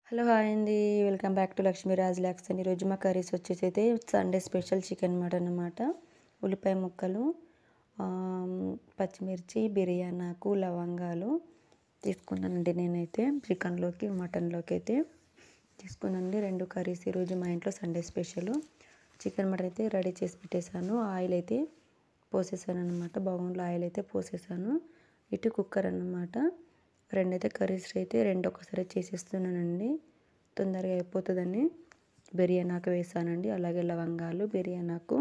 Hello! Hi అండి. Welcome back to Lakshmi Raj lakhs అండి. ఈరోజు మా కర్రీస్ వచ్చేసి సండే స్పెషల్ చికెన్ మటన్ అనమాట. ఉల్లిపాయ ముక్కలు, పచ్చిమిర్చి, బిర్యానాకు, లవంగాలు తీసుకున్నానండి నేనైతే చికెన్లోకి, మటన్లోకి అయితే తీసుకున్నానండి. 2 కర్రీస్ ఈరోజు మా ఇంట్లో సండే స్పెషల్. చికెన్ మటన్ అయితే రెడీ చేసి పెట్టేశాను. ఆయిల్ అయితే పోసేసాను అనమాట. బౌన్లో ఆయిల్ అయితే పోసేసాను. ఇటు కుక్కర్ అన్నమాట. 2 అయితే కర్రీస్ అయితే 2 ఒకసారి చేసేస్తున్నానండి. తొందరగా అయిపోతుందని బిర్యానాకు వేసానండి. అలాగే లవంగాలు, బిర్యానాకు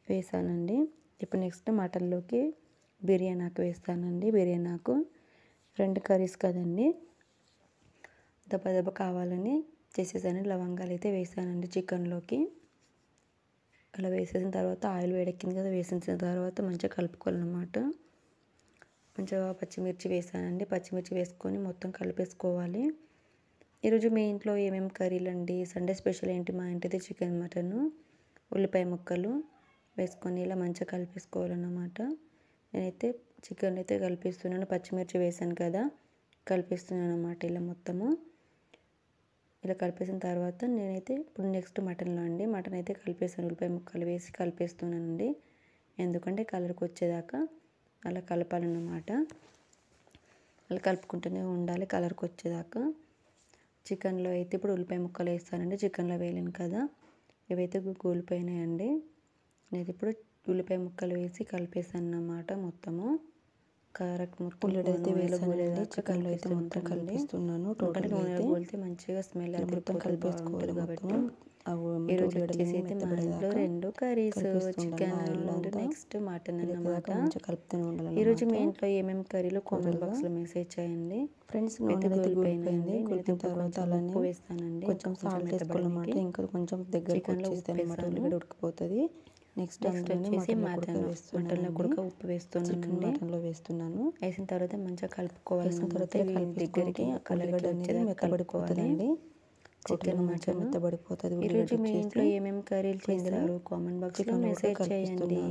వేసానండి. ఇప్పుడు నెక్స్ట్ మటన్లోకి బిర్యానాకు వేస్తానండి. బిర్యానాకు 2 కర్రీస్ కదండి, దెబ్బ దెబ్బ కావాలని చేసేసాను. లవంగాలు అయితే వేసానండి చికెన్లోకి. అలా వేసేసిన తర్వాత ఆయిల్ వేడెక్కింది కదా, వేసేసిన తర్వాత మంచిగా కలుపుకోవాలన్నమాట. మంచిగా పచ్చిమిర్చి వేసానండి. పచ్చిమిర్చి వేసుకొని మొత్తం కలిపేసుకోవాలి. ఈరోజు మీ ఇంట్లో ఏమేమి కర్రీలు అండి? సండే స్పెషల్ ఏంటి? మా ఇంటిది చికెన్ మటన్, ఉల్లిపాయ ముక్కలు వేసుకొని ఇలా మంచిగా కలిపేసుకోవాలన్నమాట. నేనైతే చికెన్ అయితే కలిపిస్తున్నాను. పచ్చిమిర్చి వేసాను కదా, కలిపిస్తున్నాను అన్నమాట. ఇలా మొత్తము ఇలా కలిపేసిన తర్వాత నేనైతే ఇప్పుడు నెక్స్ట్ మటన్లో అండి, మటన్ అయితే కలిపేసాను. ఉల్లిపాయ ముక్కలు వేసి కలిపేస్తున్నానండి. ఎందుకంటే కలర్కి వచ్చేదాకా అలా కలపాలన్నమాట. అలా కలుపుకుంటూనే ఉండాలి కలర్కి వచ్చేదాకా. చికెన్లో అయితే ఇప్పుడు ఉల్లిపాయ ముక్కలు వేస్తానండి. చికెన్లో వేయలేను కదా, ఇవైతే కూలిపోయినాయండి. నేను ఇప్పుడు ఉల్లిపాయ ముక్కలు వేసి కలిపేసాను అన్నమాట. మొత్తము కరెక్ట్ ఉల్లిపాయ అయితే వేసానండి. చికెన్లో అయితే మొత్తం కలిపిస్తున్నాను. టోటల్గా అయితే గోలితే మంచిగా స్మెల్ అది మొత్తం కలిపేసుకోవాలి కాబట్టి. ఈరోజు వచ్చేసి అయితే మా ఇంట్లో 2 curries, chicken and next mutton అన్నమాట. ఈరోజు మీ ఇంట్లో ఏమేమి కర్రీలు కామెంట్ బాక్స్లో మెసేజ్ చేయండి ఫ్రెండ్స్. నూనె అయితే గోలిపోయింది. గోలిన తర్వాత అలానే వేస్తానండి. కొంచెం సాల్ట్ వేసుకోవాలన్నమాట. ఇంకా కొంచెం దగ్గరికి వచ్చేస్తే అన్నమాట ఉల్లిగడ్డ ఉడికిపోతుంది. నెక్స్ట్ వచ్చేసి మటన్లో కూడా ఉప్పు వేస్తున్నాను. మటన్లో వేస్తున్నాను. వేసిన తర్వాత మంచిగా కలుపుకోవాలి. వేసిన తర్వాత దగ్గరికి ఉల్లిగడ్డ అనేది మెత్తబడిపోతుందండి. Chicken mutton మెత్తబడిపోతుంది. ఈరోజు మీ ఇంట్లో ఏమేమి కర్రీలు చేస్తారు కామెంట్ బాక్స్లో మెసేజ్ చేయండి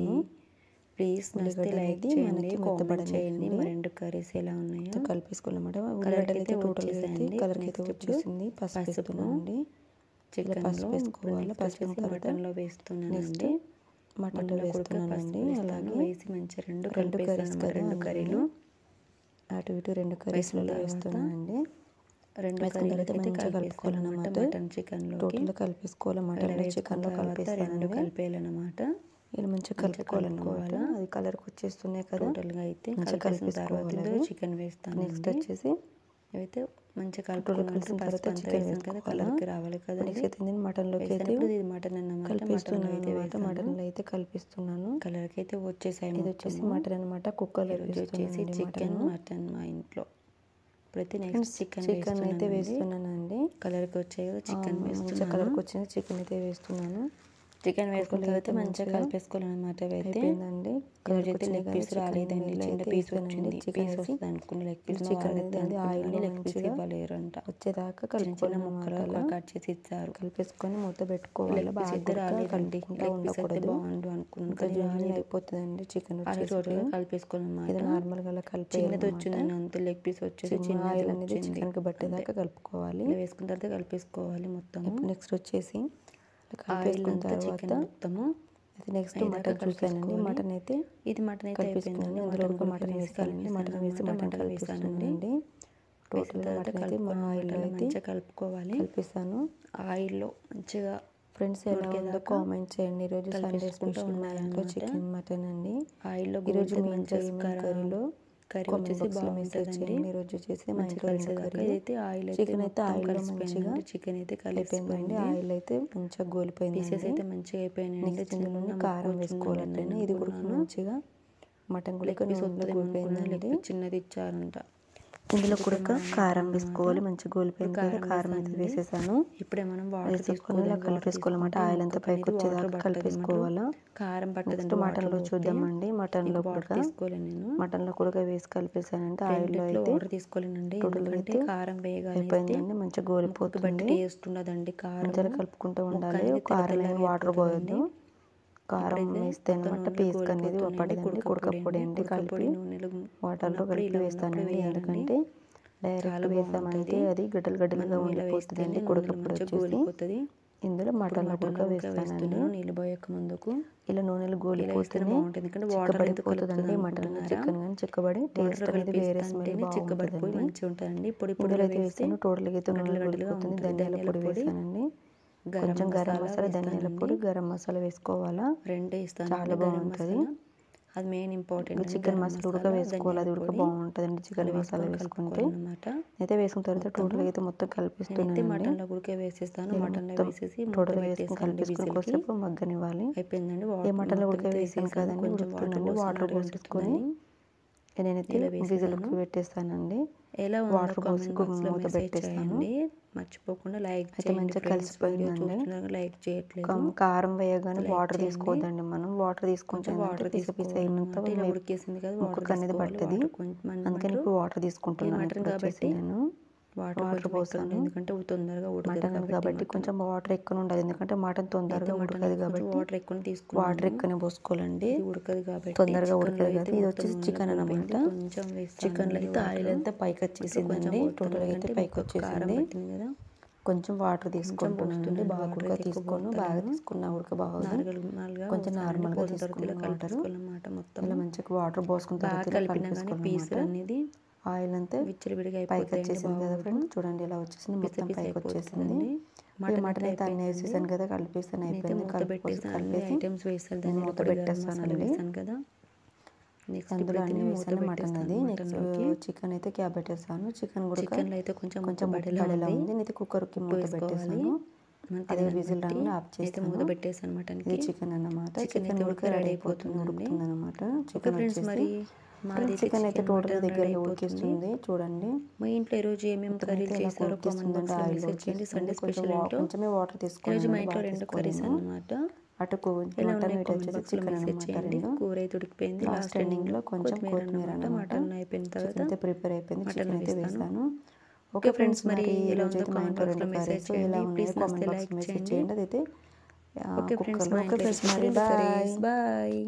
ప్లీజ్. నచ్చితే లైక్ చేయండి, కామెంట్ చేయండి. మరి 2 కర్రీస్ ఎలా ఉన్నాయో కలిపేసుకోవాలన్నమాట. కలర్ అయితే టోటల్గా అయితే కలర్కి అయితే వచ్చేసింది. పసుపు వేస్తున్నానండి. చికెన్ పసుపు వేసుకోవాలి. పసుపు వేసిన తర్వాత మటన్లో వేస్తున్నానండి. మటన్లో వేస్తున్నానండి. అలాగే వేసి మంచిగా 2 కర్రీస్ కదా, 2 కర్రీలు అటు ఇటు 2 కర్రీస్లలో వేస్తున్నానండి. 2 కర్రీలు అయితే మంచిగా కలుపుకోవాలన్నమాట. మటన్ చికెన్లో టోటల్గా కలిపేసుకోవాలి. మటన్ చికెన్లో కలిపేస్తాను. 2 కలిపేయాలన్నమాట. ఇలా మంచిగా కలుపుకోవాలన్నమాట. అది కలర్కి వచ్చేస్తున్నాయి కదా, టోటల్గా అయితే మంచిగా కలిపిన తర్వాత చికెన్ వేస్తాను. నెక్స్ట్ వచ్చేసి అయితే మంచిగా కలిసిన తర్వాత చికెన్ వేసాను కదా, కలర్కి రావాలి కదా. నెక్స్ట్ అయితే మటన్లోకి అయితే ఇది మటన్ అన్నమాట. మటన్లో అయితే కలిపిస్తున్నాను. కలర్కి అయితే వచ్చేసాయి. ఇది వచ్చేసి మటన్ అన్నమాట. కుక్కర్లో వచ్చేసి చికెన్ మటన్ మా ఇంట్లో. ఇప్పుడైతే నెక్స్ట్ చికెన్ అయితే వేస్తున్నానండి. కలర్కి వచ్చాయి కదా, చికెన్ వేస్తున్నాను. కలర్కి వచ్చింది చికెన్ అయితే వేస్తున్నాను. చికెన్ వేసుకున్న తర్వాత మంచిగా కలిపేసుకోవాలన్నమాట. అయిపోయిందండి. ఈరోజైతే లెగ్ పీస్ రాలేదండి, చిన్న పీస్ వచ్చింది. పీస్ వస్తుంది అనుకుని లెగ్ పీస్ చికెన్ అయితే ఆయిల్ లెగ్ పీస్ ఇవ్వలేరంట. వచ్చేదాకా చిన్న ముక్కలు కట్ చేసి ఇచ్చారు. కలిపేసుకొని మూత పెట్టుకోవాలి. బాగా రాలేదండి, లెగ్ పీస్ అయితే బాగుండు అనుకున్నాను కానీ అయిపోతుందండి. చికెన్ టోటల్గా కలిపేసుకోవాలన్నమాట. ఇది నార్మల్గా అలా కలిపి చిన్నది వచ్చిందండి అంతే. లెగ్ పీస్ వచ్చేసి చిన్న ఆయిల్ అనేది చికెన్కి పట్టేదాకా కలుపుకోవాలి. వేసుకున్న తర్వాత కలిపేసుకోవాలి మొత్తం. నెక్స్ట్ వచ్చేసి కలిపేసుకున్న తర్వాత మొత్తము ఇది నెక్స్ట్ మటన్ చూసానండి. మటన్ అయితే ఇది మటన్ అయితే అయిపోయిందండి. అందులో ఒక మటన్ వేసానండి. మటన్ వేసి మటన్ కలిపేస్తానండి. టోటల్గా మటన్ అయితే మా ఆయిల్లో అయితే మంచిగా కలుపుకోవాలి. కలిపేసాను ఆయిల్లో మంచిగా. ఫ్రెండ్స్ ఎలా ఉందో కామెంట్ చేయండి. ఈరోజు సండే స్పెషల్ మా ఇంట్లో చికెన్ మటన్ అండి. ఆయిల్లో ఈరోజు మీ ఇంట్లో ఏమేమి కర్రీలో కర్రీ వచ్చేసి బాగుంటుందండి. ఈరోజు వచ్చేసి మా ఇంట్లో కర్రీ అయితే ఆయిల్ చికెన్ అయితే ఆయిల్లో మంచిగా చికెన్ అయితే కలిపిపోయింది. ఆయిల్ అయితే మంచిగా గోలిపోయింది. పీసెస్ అయితే మంచిగా అయిపోయినాయండి. చిన్న కారం వేసుకోవాలంటే ఇది కూడా మంచిగా మటన్ కూడా గోలిపోయిందండి. చిన్నది ఇచ్చారంట. ఇందులో కూడా కారం వేసుకోవాలి. మంచిగా గోలిపోయింది కదా, కారం అయితే వేసేసాను. ఇప్పుడే మనం వాటర్ తీసుకొని ఇలా కలిపేసుకోవాలన్నమాట. ఆయిల్ అంతా పైకి వచ్చేదాకా కలిపేసుకోవాలా. కారం పట్టదండి. మటన్లో చూద్దామండి. మటన్లో కూడా మటన్లో కూడా వేసి కలిపేసానంటే ఆయిల్లో అయితే వాటర్ తీసుకోలేనండి. ఎందుకంటే కారం వేయగానే మంచిగా గోలిపోతుంది. టేస్ట్ ఉండదండి. కారం కలుపుకుంటూ ఉండాలి. కారం వాటర్ పోయొద్దు. కారం వేస్తే అనమాట పీస్కి అనేది పడదండి. కుడకపొడి అండి కలిపి వాటర్లో కలిపి వేస్తానండి. ఎందుకంటే డైరెక్ట్ వేసామంటే అది గడ్డలు గడ్డలుగా ఉండిపోతుందండి. కొడుకప్పుడు వచ్చేసి ఇందులో మటన్లో కూడా వేస్తానండి. నీళ్ళు పోయక ముందుకు ఇలా నూనెలు గోలిపోతేనే బాగుంటుంది. ఎందుకంటే వాటర్ చిక్కబడిపోతుందండి మటన్ చికెన్ కానీ చిక్కబడి టేస్ట్ అనేది వేరే స్మెల్ చిక్కబడిపోయి బాగుంటుందండి. మంచిగా ఉంటుందండి. పొడి ఇందులో పొడి అయితే వేసాను టోటల్గా అయితే నూనె గోలిపోతుంది. ధనియాల పొడి వేసానండి, కొంచెం గరం మసాలా, ధనియాల పొడి, గరం మసాలా వేసుకోవాలా, రెండే ఇస్తాను. చాలా బాగుంటుంది. అది మెయిన్ ఇంపార్టెంట్. చికెన్ మసాలా ఉడక వేసుకోవాలి, అది ఉడక బాగుంటుందండి. చికెన్ మసాలా వేసుకుంటే అయితే వేసుకున్న తర్వాత టోటల్గా అయితే మొత్తం కలిపిస్తున్నాను. మటన్లో ఉడక వేసేస్తాను. మటన్లో వేసేసి టోటల్గా వేసుకుని కలిపేసుకుని కొద్దిసేపు మగ్గనివ్వాలి. అయిపోయిందండి. ఏ మటన్లో ఉడక వేసాను కదండి, ఉడుకుతుందండి. వాటర్ పోసుకొని నేనైతే విజిల్కి పెట్టేస్తానండి. ఎలా వాటర్ పోసి మూత పెట్టేస్తాను. మర్చిపోకుండా లైక్ అయితే మంచిగా కలిసిపోయిందండి. లైక్ చేయట్లేదు. కారం వేయగానే వాటర్ తీసుకోవద్దండి. మనం వాటర్ తీసుకుంటే వాటర్ అయినంత ఉడికేసింది కదా, ముక్కకు అనేది పడుతుంది. అందుకని ఇప్పుడు వాటర్ తీసుకుంటున్నాను. కాబట్టి నేను వాటర్ పోసాను. ఎందుకంటే తొందరగా మటన్ కాబట్టి కొంచెం వాటర్ ఎక్కువ ఉండాలి. ఎందుకంటే మటన్ తొందరగా ఉడకదు కాబట్టి వాటర్ ఎక్కువ తీసుకుని వాటర్ ఎక్కువనే పోసుకోవాలండి. ఉడకదు కాబట్టి తొందరగా ఉడకదు కదా. ఇది వచ్చేసి చికెన్ అన్నమాట. చికెన్లో అయితే ఆయిల్ అంతా పైకి వచ్చేసిందండి. టోటల్గా అయితే పైకి వచ్చేసింది. కొంచెం వాటర్ తీసుకుంటున్నానండి. బాగా ఉడక తీసుకోను, బాగా తీసుకున్నా ఉడక బాగుంది. కొంచెం నార్మల్గా తీసుకున్న వాటర్ ఇలా మంచిగా వాటర్ పోసుకున్న తర్వాత పీసులు అనేది ఆయిల్ అంతా పైకి వచ్చేసింది కదా ఫ్రెండ్స్. చూడండి ఇలా వచ్చేసింది, మొత్తం పైకి వచ్చేసింది. మటన్ అయితే అన్నీ వేసేసాను కదా, కలిపేసాను. అయిపోయింది. కలిపేసి నేను మూత పెట్టేస్తానండి. అందులో అన్ని వేసాను. మటన్ అది నెక్స్ట్ చికెన్ అయితే క్యాబ్ పెట్టేస్తాను. చికెన్ కూడా అయితే కొంచెం బడిలా ఉంది. నేనైతే కుక్కర్కి మూత పెట్టేసాను. అదే విజిల్ రాగానే ఆఫ్ చేస్తాను. మూత పెట్టేసాను. మటన్ ఇది చికెన్ అన్నమాట. చికెన్ ఉడక రెడీ అయిపోతుంది, ఉడుకుతుంది అనమాట. చికెన్ వచ్చేసి చికెన్ అయితే టోటల్ దగ్గర ఉడికిస్తుంది. చూడండి మా ఇంట్లో ఈరోజు ఏమేమి కర్రీలు చేశారో కామెంట్ బాక్స్లో మెసేజ్ చేయండి. సండే స్పెషల్ ఏంటో కొంచెమే వాటర్ తీసుకోండి. ఈరోజు మా ఇంట్లో 2 కర్రీస్ అన్నమాట. అటు మటన్ ఇటు వచ్చేసి చికెన్ అన్నమాట. కూర అయితే ఉడికిపోయింది. లాస్ట్ ఎండింగ్లో కొంచెం కొత్తిమీర అన్నమాట. మటన్ అయిపోయిన తర్వాత అయితే ప్రిపేర్ అయిపోయింది. చికెన్ అయితే వేసాను. ఓకే ఫ్రెండ్స్, మరి ఈరోజు అయితే మా ఇంట్లో 2 కర్రీస్ ఎలా ఉన్నాయో కామెంట్ బాక్స్లో మెసేజ్ చేయండి. అదైతే ఓకే ఫ్రెండ్స్, మరి బాయ్.